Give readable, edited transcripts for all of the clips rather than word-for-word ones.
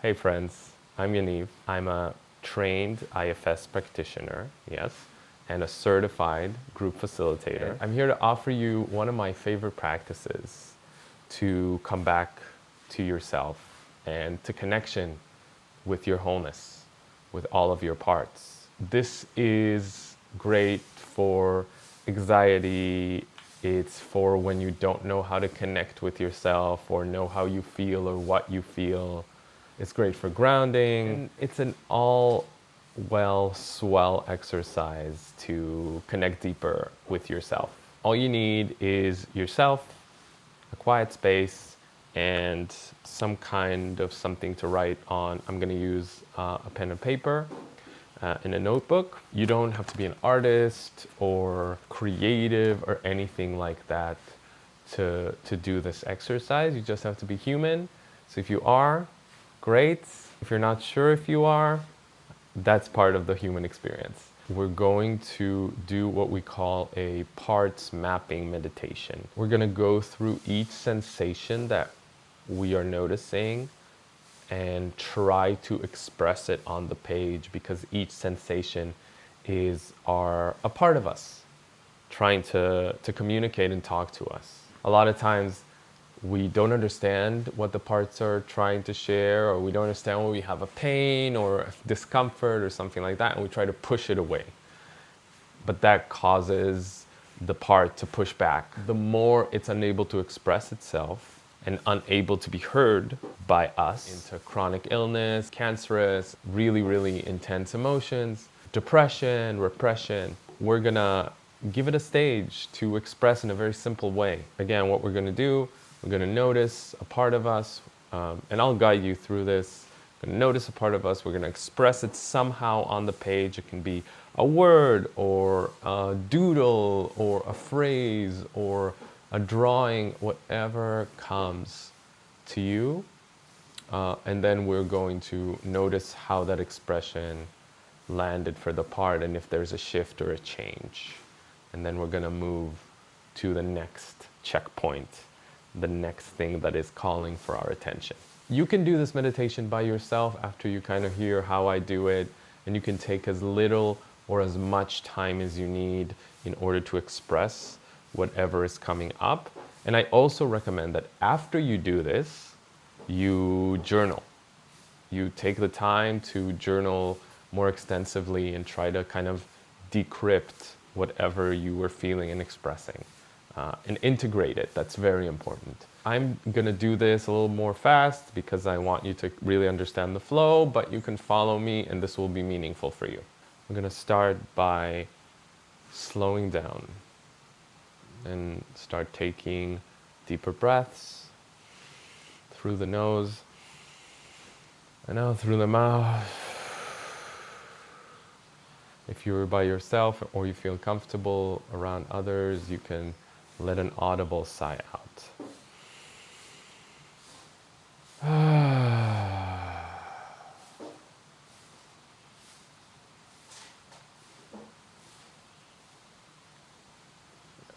Hey friends, I'm Yaniv. I'm a trained IFS practitioner, yes, and a certified group facilitator. I'm here to offer you one of my favorite practices to come back to yourself and to connection with your wholeness, with all of your parts. This is great for anxiety. It's for when you don't know how to connect with yourself or know how you feel or what you feel. It's great for grounding. And it's an all well swell exercise to connect deeper with yourself. All you need is yourself, a quiet space, and some kind of something to write on. I'm going to use a pen and paper in a notebook. You don't have to be an artist or creative or anything like that to do this exercise. You just have to be human. So if you are, great. If you're not sure if you are, that's part of the human experience. We're going to do what we call a parts mapping meditation. We're going to go through each sensation that we are noticing and try to express it on the page, because each sensation is a part of us trying to communicate and talk to us. A lot of times we don't understand what the parts are trying to share, or we don't understand when we have a pain or a discomfort or something like that, and we try to push it away. But that causes the part to push back. The more it's unable to express itself and unable to be heard by us, into chronic illness, cancerous, really, really intense emotions, depression, repression, we're gonna give it a stage to express in a very simple way. Again, what we're gonna do, we're gonna notice a part of us, and I'll guide you through this. We're gonna notice a part of us, we're gonna express it somehow on the page. It can be a word or a doodle or a phrase or a drawing, whatever comes to you. And then we're going to notice how that expression landed for the part and if there's a shift or a change. And then we're going to move to the next checkpoint, the next thing that is calling for our attention. You can do this meditation by yourself after you kind of hear how I do it, and you can take as little or as much time as you need in order to express whatever is coming up. And I also recommend that after you do this, you journal. You take the time to journal more extensively and try to kind of decrypt whatever you were feeling and expressing, and integrate it. That's very important. I'm gonna do this a little more fast because I want you to really understand the flow, but you can follow me and this will be meaningful for you. I'm gonna start by slowing down and start taking deeper breaths through the nose and out through the mouth. If you're by yourself or you feel comfortable around others, you can let an audible sigh out.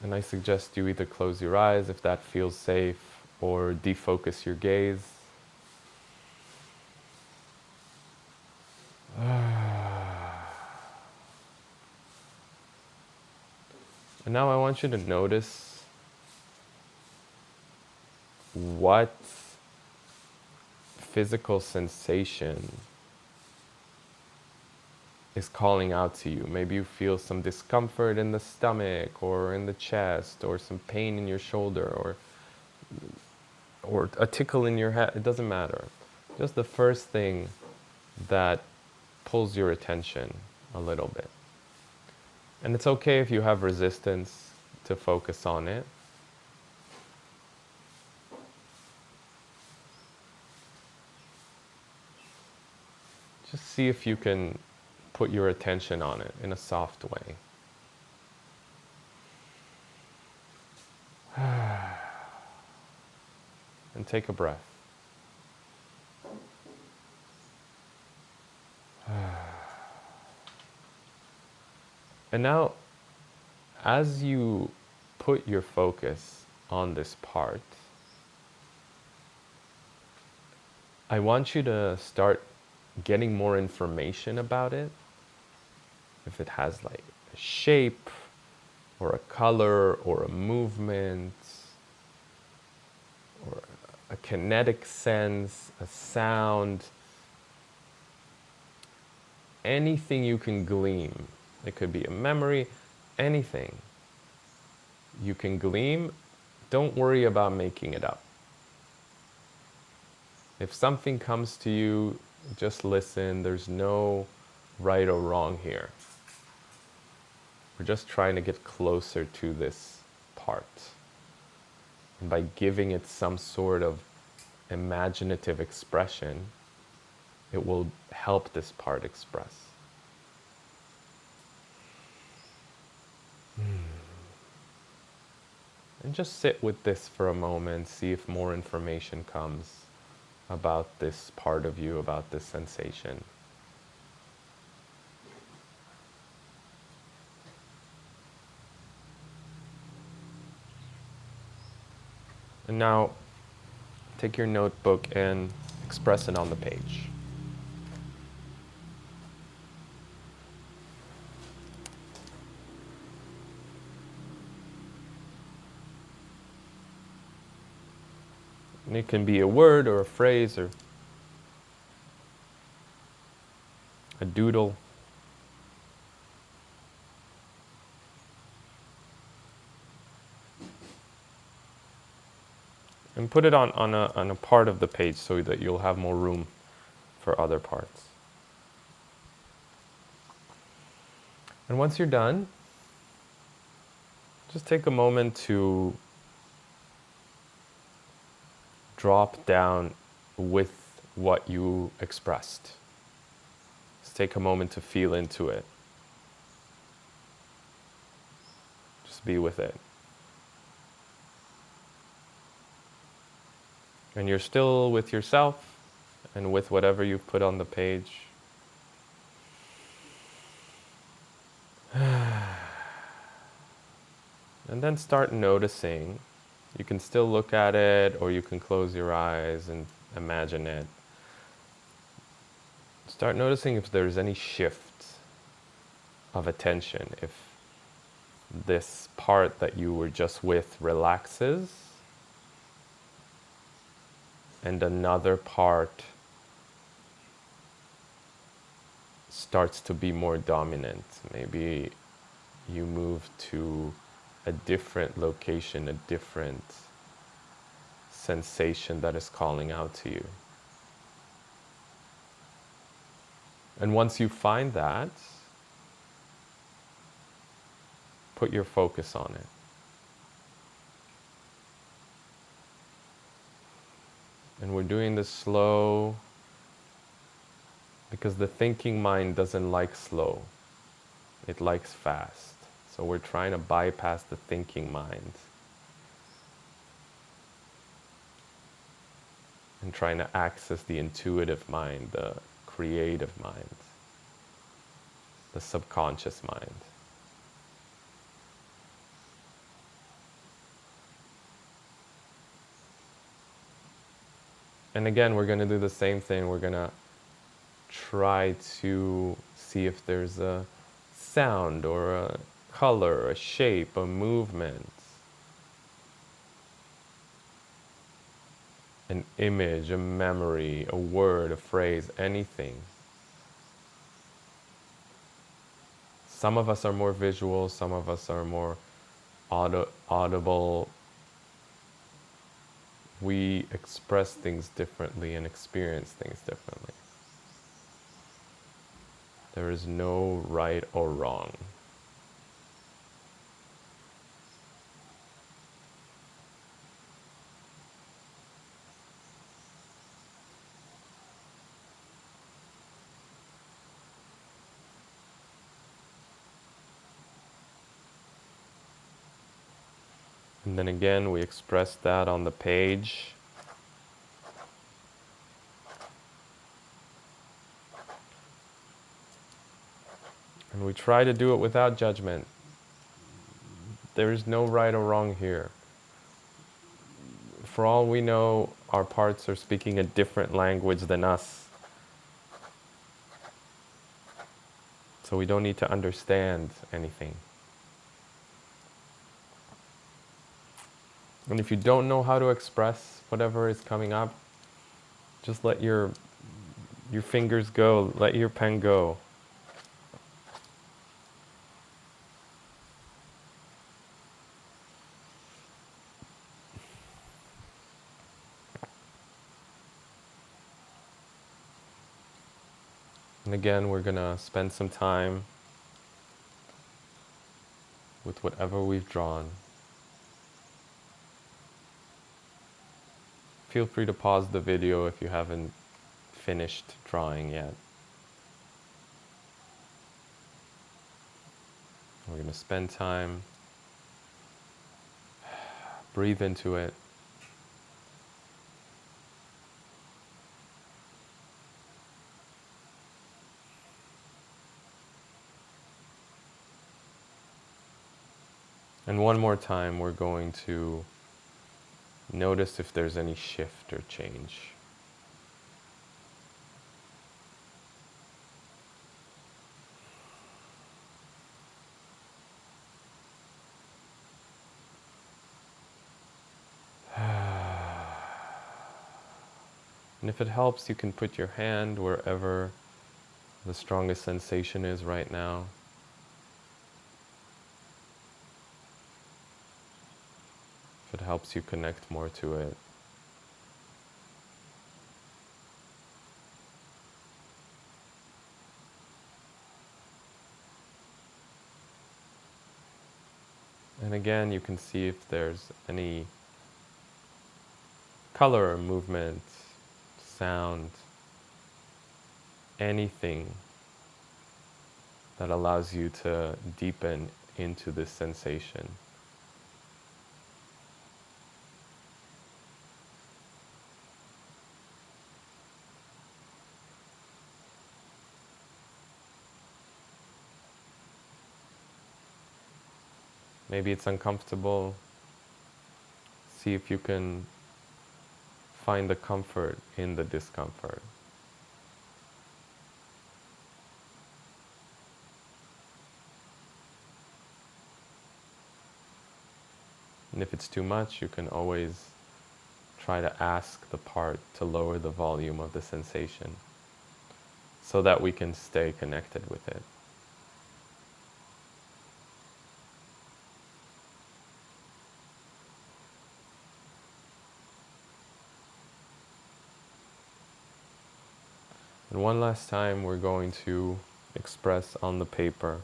And I suggest you either close your eyes if that feels safe, or defocus your gaze. And now I want you to notice what physical sensation is calling out to you. Maybe you feel some discomfort in the stomach or in the chest, or some pain in your shoulder, or a tickle in your head. It doesn't matter. Just the first thing that pulls your attention a little bit. And it's okay if you have resistance to focus on it. Just see if you can put your attention on it in a soft way. And take a breath. And now, as you put your focus on this part, I want you to start getting more information about it. If it has like a shape or a color or a movement or a kinetic sense, a sound, anything you can glean. It could be a memory, anything you can glean. Don't worry about making it up. If something comes to you, just listen. There's no right or wrong here. We're just trying to get closer to this part. And by giving it some sort of imaginative expression, it will help this part express. And just sit with this for a moment, see if more information comes about this part of you, about this sensation. And now, take your notebook and express it on the page. And it can be a word or a phrase or a doodle. And put it on a part of the page so that you'll have more room for other parts. And once you're done, just take a moment to drop down with what you expressed. Just take a moment to feel into it. Just be with it. And you're still with yourself and with whatever you've put on the page. And then start noticing. You can still look at it, or you can close your eyes and imagine it. Start noticing if there's any shift of attention, if this part that you were just with relaxes and another part starts to be more dominant. Maybe you move to a different location, a different sensation that is calling out to you. And once you find that, put your focus on it. And we're doing this slow because the thinking mind doesn't like slow. It likes fast. So we're trying to bypass the thinking mind and trying to access the intuitive mind, the creative mind, the subconscious mind. And again, we're going to do the same thing. We're going to try to see if there's a sound or a color, a shape, a movement, an image, a memory, a word, a phrase, anything. Some of us are more visual, some of us are more audible. We express things differently and experience things differently. There is no right or wrong. And then again, we express that on the page. And we try to do it without judgment. There is no right or wrong here. For all we know, our parts are speaking a different language than us. So we don't need to understand anything. And if you don't know how to express whatever is coming up, just let your fingers go, let your pen go. And again, we're going to spend some time with whatever we've drawn. Feel free to pause the video if you haven't finished drawing yet. We're going to spend time, breathe into it. And one more time, we're going to notice if there's any shift or change. And if it helps, you can put your hand wherever the strongest sensation is right now. If it helps you connect more to it. And again, you can see if there's any color or movement, sound, anything that allows you to deepen into this sensation. Maybe it's uncomfortable. See if you can find the comfort in the discomfort. And if it's too much, you can always try to ask the part to lower the volume of the sensation so that we can stay connected with it. And one last time, we're going to express on the paper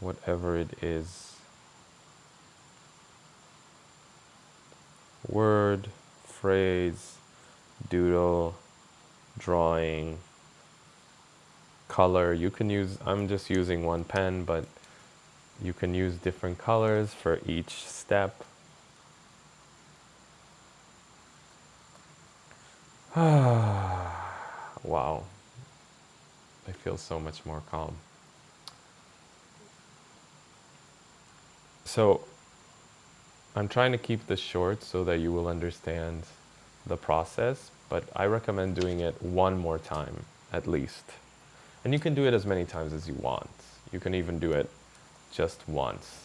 whatever it is. Word, phrase, doodle, drawing, color. You can use, I'm just using one pen, but you can use different colors for each step. Wow, I feel so much more calm. So I'm trying to keep this short so that you will understand the process, but I recommend doing it one more time at least. And you can do it as many times as you want. You can even do it just once.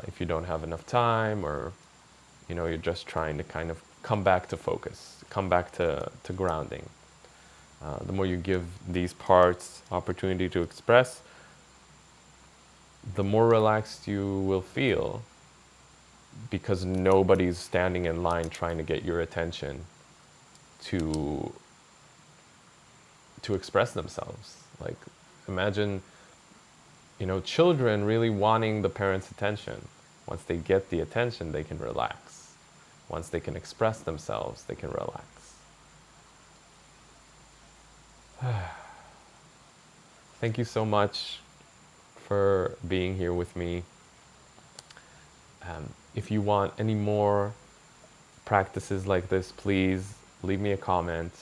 If you don't have enough time, or you're just trying to kind of come back to focus, come back to grounding. The more you give these parts opportunity to express, the more relaxed you will feel, because nobody's standing in line trying to get your attention to express themselves. Like, imagine children really wanting the parents' attention. Once they get the attention, they can relax. Once they can express themselves, they can relax. Thank you so much for being here with me. If you want any more practices like this, please leave me a comment.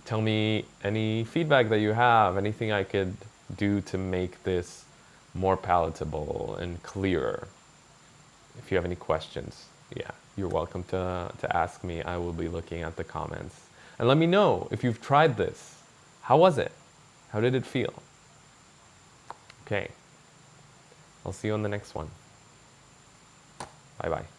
tell me any feedback that you have, anything I could do to make this more palatable and clearer. If you have any questions, yeah, you're welcome to ask me. I will be looking at the comments. And let me know if you've tried this. How was it? How did it feel? Okay. I'll see you on the next one. Bye-bye.